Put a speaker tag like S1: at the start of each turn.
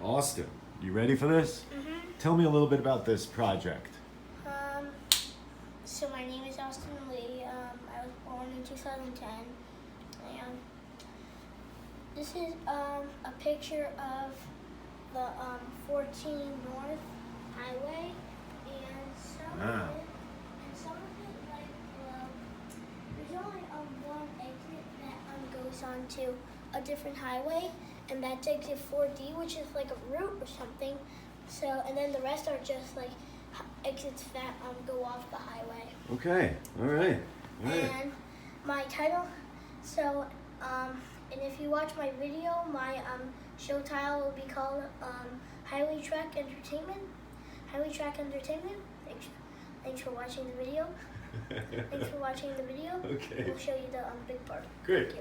S1: Austin, you ready for this?
S2: Mm-hmm.
S1: Tell me a little bit about this project.
S2: So my name is Austin Lee. I was born in 2010. And this is a picture of the 14 North Highway. And some
S1: Wow.
S2: of it, like, there's only one exit that goes on to a different highway, and that's exit 4D, which is like a route or something. So, and then the rest are just like exits that go off the highway.
S1: Okay, all right.
S2: And my title, so, and if you watch my video, my show title will be called Highway Track Entertainment. Highway Track Entertainment. Thanks for watching the video. Thanks for watching the video.
S1: Okay.
S2: We'll show you the big part.
S1: Great.
S2: Thank you.